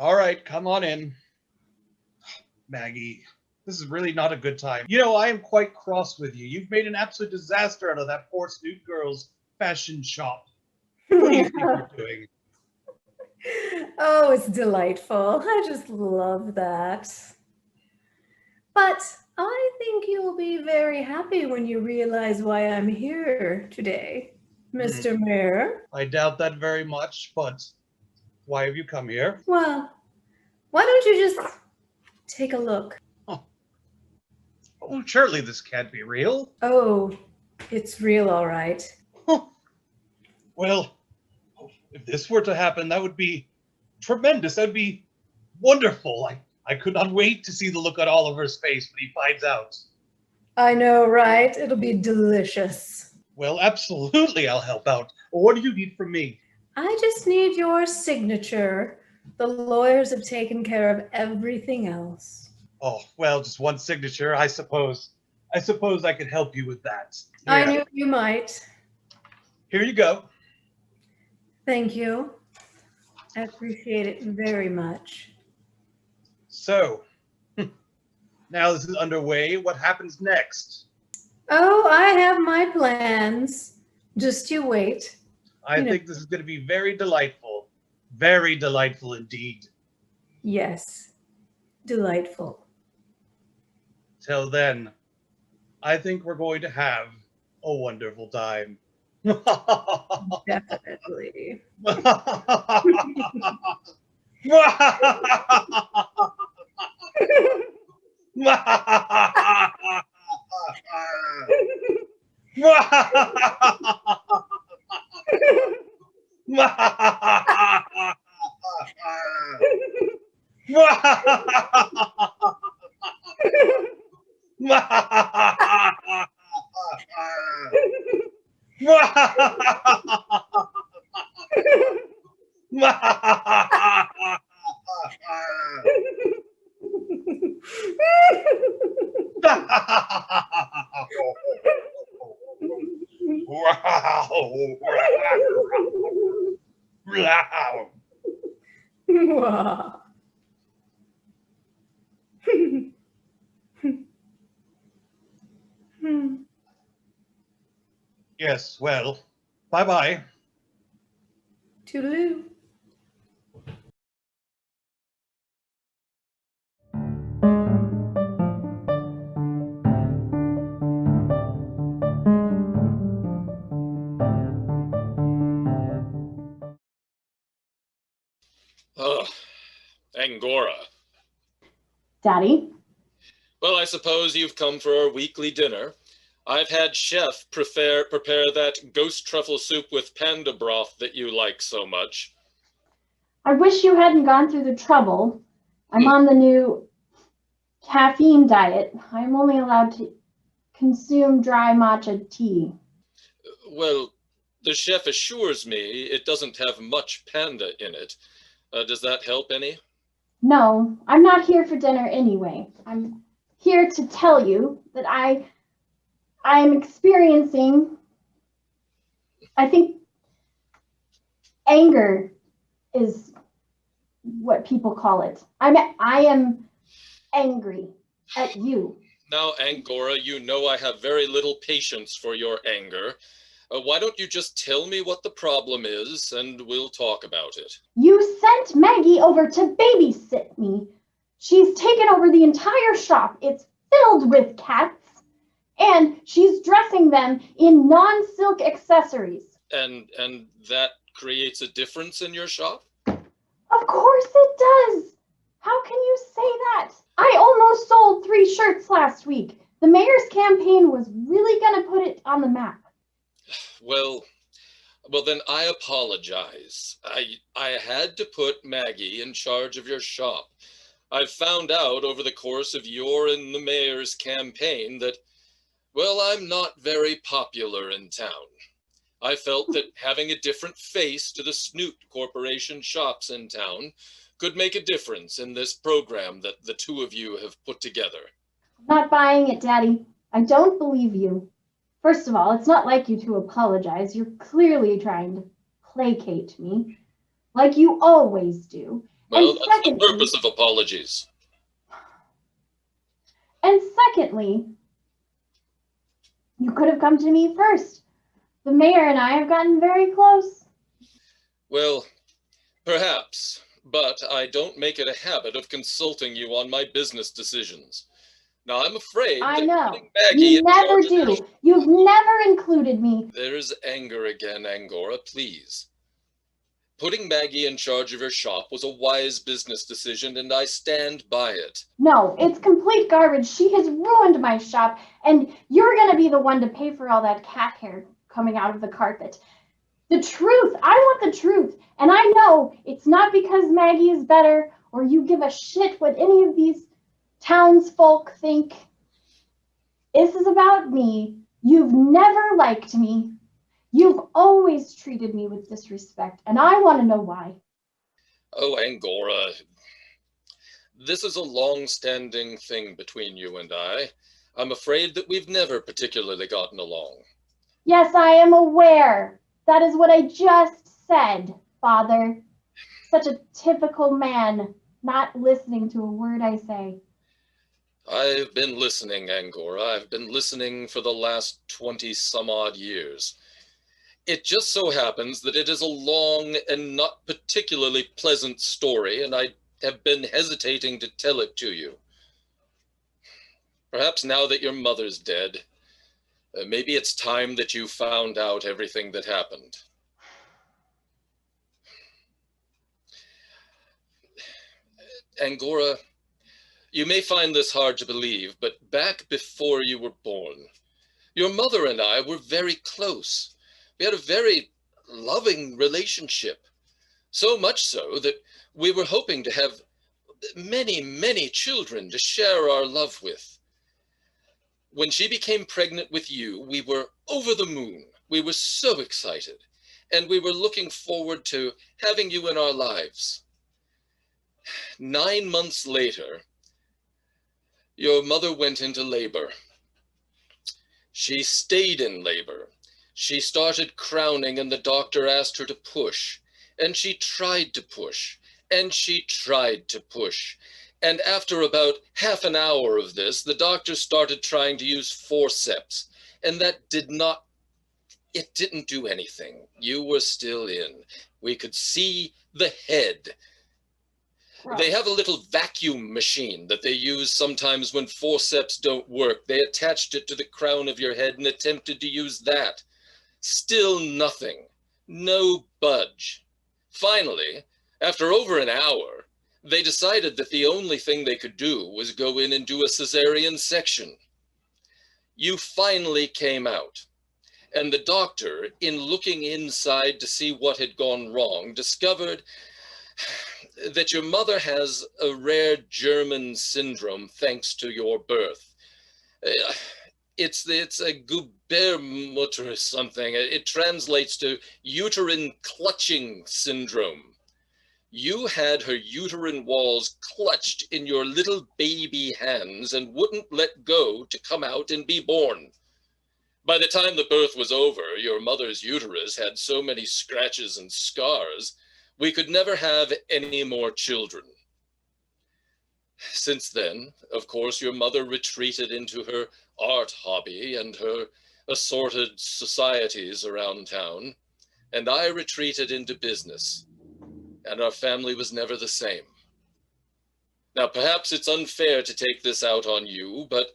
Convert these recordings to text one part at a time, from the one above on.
All right, come on in. Maggie, this is really not a good time. I am quite cross with you. You've made an absolute disaster out of that poor Snoot girl's fashion shop. What do you think you're doing? Oh, it's delightful. I just love that. But I think you'll be very happy when you realize why I'm here today, Mr. Mayor. I doubt that very much, but why have you come here? Well, why don't you just take a look? Oh, surely this can't be real. Oh, it's real, all right. Well, if this were to happen, that would be tremendous. That would be wonderful. I could not wait to see the look on Oliver's face when he finds out. I know, right? It'll be delicious. Well, absolutely, I'll help out. What do you need from me? I just need your signature. The lawyers have taken care of everything else. Oh, well, just one signature, I suppose. I suppose I could help you with that. Here. I knew you might. Here you go. Thank you. I appreciate it very much. So, now this is underway. What happens next? Oh, I have my plans. Just you wait. I think this is going to be very delightful. Very delightful indeed. Yes, delightful. Till then, I think we're going to have a wonderful time. Definitely. Yes, well, bye-bye. Toodaloo. Ugh, Angora. Daddy? Well, I suppose you've come for our weekly dinner. I've had Chef prepare that ghost truffle soup with panda broth that you like so much. I wish you hadn't gone through the trouble. I'm on the new caffeine diet. I'm only allowed to consume dry matcha tea. Well, the chef assures me it doesn't have much panda in it. Does that help any? No, I'm not here for dinner anyway. I'm here to tell you that I'm experiencing, I think, anger is what people call it. I am angry at you. Now, Angora, you know I have very little patience for your anger. Why don't you just tell me what the problem is, and we'll talk about it. You sent Maggie over to babysit me. She's taken over the entire shop. It's filled with cats, and she's dressing them in non-silk accessories. And that creates a difference in your shop? Of course it does. How can you say that? I almost sold 3 shirts last week. The mayor's campaign was really going to put it on the map. Well, then I apologize. I had to put Maggie in charge of your shop. I've found out over the course of your and the mayor's campaign that, well, I'm not very popular in town. I felt that having a different face to the Snoot Corporation shops in town could make a difference in this program that the two of you have put together. I'm not buying it, Daddy. I don't believe you. First of all, it's not like you to apologize. You're clearly trying to placate me, like you always do. Well, And that's the secondly- purpose of apologies. And secondly, you could have come to me first. The mayor and I have gotten very close. Well, perhaps, but I don't make it a habit of consulting you on my business decisions. Now, I'm afraid I that know. putting Maggie You in never charge of your do. You've never included me. There's anger again, Angora, please. Putting Maggie in charge of your shop was a wise business decision, and I stand by it. No, it's complete garbage. She has ruined my shop, and you're going to be the one to pay for all that cat hair coming out of the carpet. The truth. I want the truth. And I know it's not because Maggie is better or you give a shit what any of these townsfolk think. This is about me. You've never liked me. You've always treated me with disrespect, and I want to know why. Oh, Angora, this is a long-standing thing between you and I. I'm afraid that we've never particularly gotten along. Yes, I am aware. That is what I just said, Father. Such a typical man, not listening to a word I say. I've been listening, Angora. I've been listening for the last 20-some-odd years. It just so happens that it is a long and not particularly pleasant story, and I have been hesitating to tell it to you. Perhaps now that your mother's dead, maybe it's time that you found out everything that happened. Angora, you may find this hard to believe, but back before you were born, your mother and I were very close. We had a very loving relationship, so much so that we were hoping to have many, many children to share our love with. When she became pregnant with you, we were over the moon. We were so excited, and we were looking forward to having you in our lives. 9 months later, your mother went into labor. She stayed in labor. She started crowning, and the doctor asked her to push. And she tried to push, and she tried to push. And after about half an hour of this, the doctor started trying to use forceps. And that didn't do anything. You were still in. We could see the head. They have a little vacuum machine that they use sometimes when forceps don't work. They attached it to the crown of your head and attempted to use that. Still nothing. No budge. Finally, after over an hour, they decided that the only thing they could do was go in and do a cesarean section. You finally came out, and the doctor, in looking inside to see what had gone wrong, discovered that your mother has a rare German syndrome thanks to your birth. It's a Gubermutter or something. It translates to uterine clutching syndrome. You had her uterine walls clutched in your little baby hands and wouldn't let go to come out and be born. By the time the birth was over, your mother's uterus had so many scratches and scars, we could never have any more children. Since then, of course, your mother retreated into her art hobby and her assorted societies around town, and I retreated into business, and our family was never the same. Now, perhaps it's unfair to take this out on you, but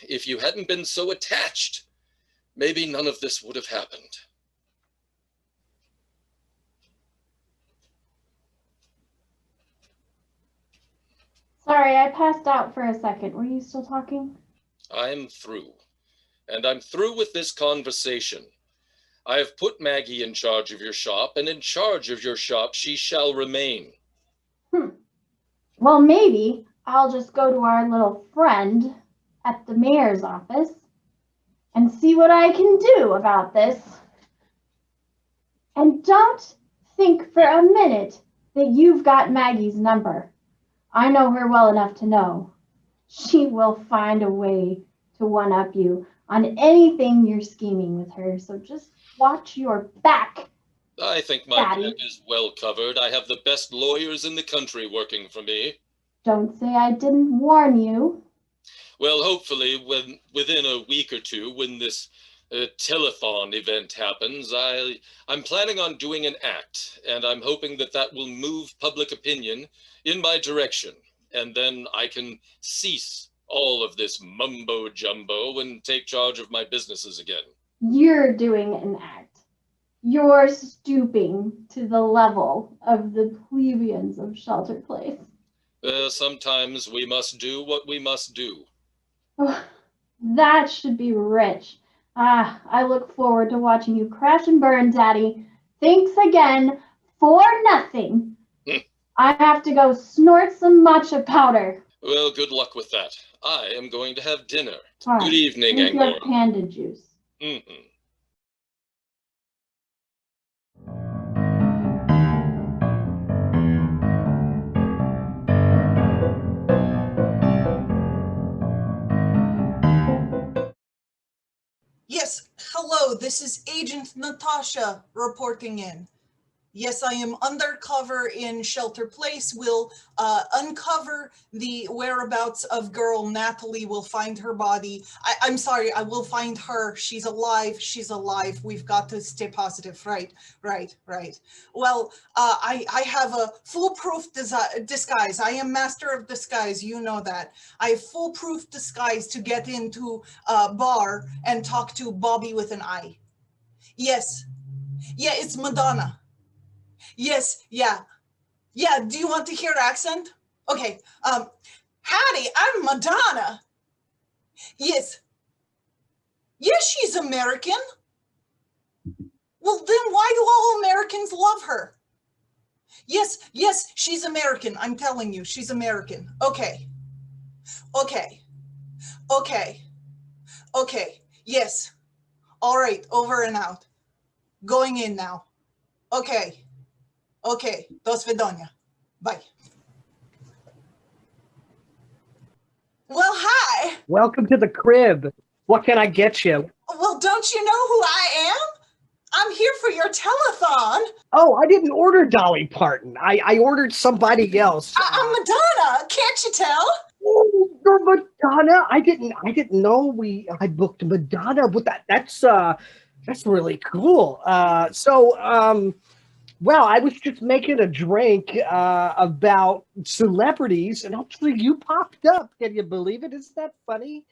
if you hadn't been so attached, maybe none of this would have happened. Sorry, I passed out for a second. Were you still talking? I'm through. And I'm through with this conversation. I have put Maggie in charge of your shop, and in charge of your shop she shall remain. Well, maybe I'll just go to our little friend at the mayor's office and see what I can do about this. And don't think for a minute that you've got Maggie's number. I know her well enough to know she will find a way to one-up you on anything you're scheming with her. So just watch your back, I think my Daddy. back is well covered. I have the best lawyers in the country working for me. Don't say I didn't warn you. Well, hopefully, within a week or two, when this telethon event happens, I'm planning on doing an act, and I'm hoping that will move public opinion in my direction, and then I can cease all of this mumbo jumbo and take charge of my businesses again. You're doing an act. You're stooping to the level of the plebeians of Shelter Place. Sometimes we must do what we must do. That should be rich. I look forward to watching you crash and burn, Daddy. Thanks again for nothing. I have to go snort some matcha powder. Well, good luck with that. I am going to have dinner. All right, Good evening, drink your Angora. panda juice. Mm-hmm. Yes, hello, this is Agent Natasha reporting in. Yes, I am undercover in Shelter Place. We'll uncover the whereabouts of girl Natalie. We'll find her body. I'm sorry, I will find her. She's alive. She's alive. We've got to stay positive. Right. Well, I have a foolproof disguise. I am master of disguise. You know that. I have foolproof disguise to get into a bar and talk to Bobby with an eye. Yes. Yeah, it's Madonna. Yes, yeah. Do you want to hear accent? Okay. Howdy, I'm Madonna. Yes. Yes, she's American. Well, then why do all Americans love her? Yes, she's American. I'm telling you, she's American. Okay. Yes. All right, over and out. Going in now. Okay, dos vidania. Bye. Well, hi. Welcome to the crib. What can I get you? Well, don't you know who I am? I'm here for your telethon. Oh, I didn't order Dolly Parton. I ordered somebody else. I'm Madonna. Can't you tell? Oh, you're Madonna. I didn't know I booked Madonna, but that's really cool. Well, I was just making a drink about celebrities, and actually you popped up. Can you believe it? Isn't that funny?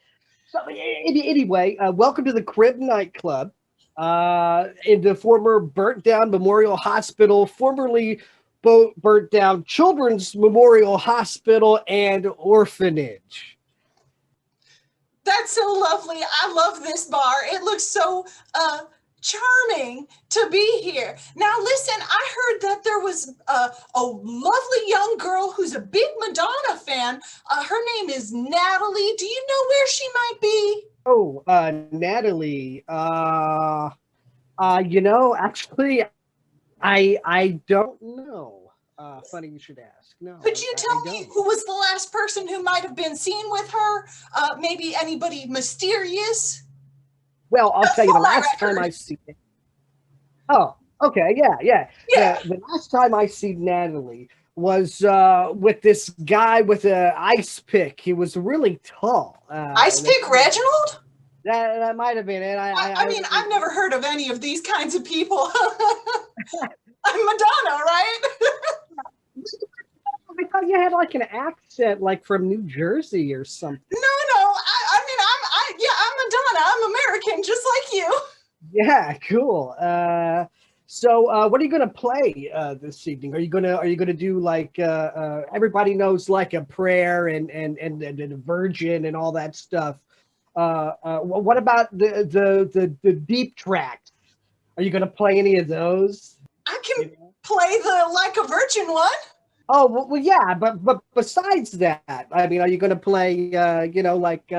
So anyway, welcome to the Crib Nightclub in the former burnt-down Memorial Hospital, formerly burnt-down Children's Memorial Hospital and Orphanage. That's so lovely. I love this bar. It looks so charming to be here. Now listen, I heard that there was a lovely young girl who's a big Madonna fan. Her name is Natalie. Do you know where she might be? Oh, Natalie. Actually, I don't know. Funny you should ask. No. Could you tell me who was the last person who might have been seen with her? Maybe anybody mysterious? Well, I'll tell you the last time I see it. Oh, okay, yeah. The last time I see Natalie was with this guy with an ice pick. He was really tall. Ice pick Reginald? That might have been it. I mean, I've never heard of any of these kinds of people. I'm Madonna, right? I thought you had like an accent, like from New Jersey or something. No. I'm Madonna. I'm American, just like you. Yeah, cool. So what are you gonna play this evening? Are you gonna do like everybody knows like a prayer and a virgin and all that stuff? What about the deep tracks? Are you gonna play any of those? I can play the Like a Virgin one. Oh well, yeah, but besides that, I mean, are you gonna play like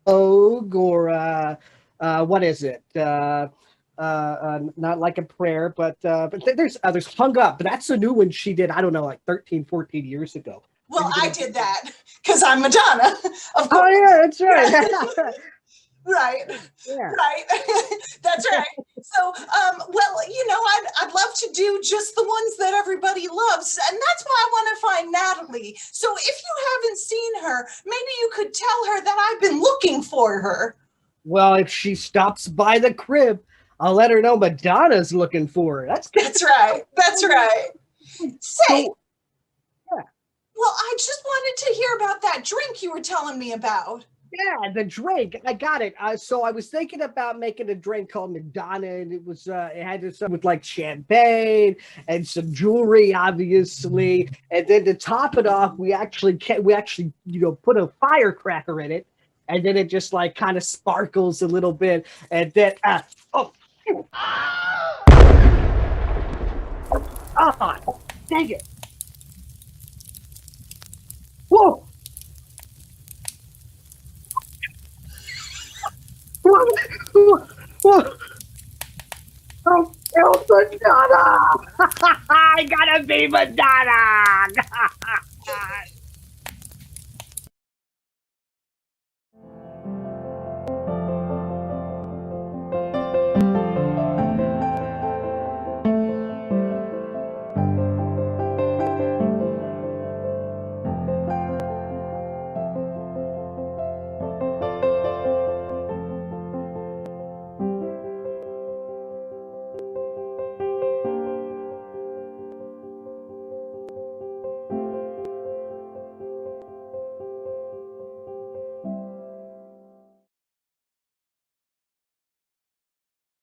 Vogue or what is it? Not Like a Prayer, but there's others. Hung Up, but that's a new one she did, I don't know, like 13, 14 years ago. Well, I did that because I'm Madonna, of course. Oh yeah, that's right. Right. Yeah. Right. That's right. So, well, I'd love to do just the ones that everybody loves. And that's why I want to find Natalie. So if you haven't seen her, maybe you could tell her that I've been looking for her. Well, if she stops by the crib, I'll let her know Madonna's looking for her. That's good. That's right. That's right. Say, So, well, I just wanted to hear about that drink you were telling me about. yeah, the drink. I got it. So I was thinking about making a drink called Madonna, and it had to start with like champagne and some jewelry, obviously, and then to top it off, we actually put a firecracker in it, and then it just like kind of sparkles a little bit, and then dang it! Whoa! Whoa. Oh, Madonna! I gotta be Madonna!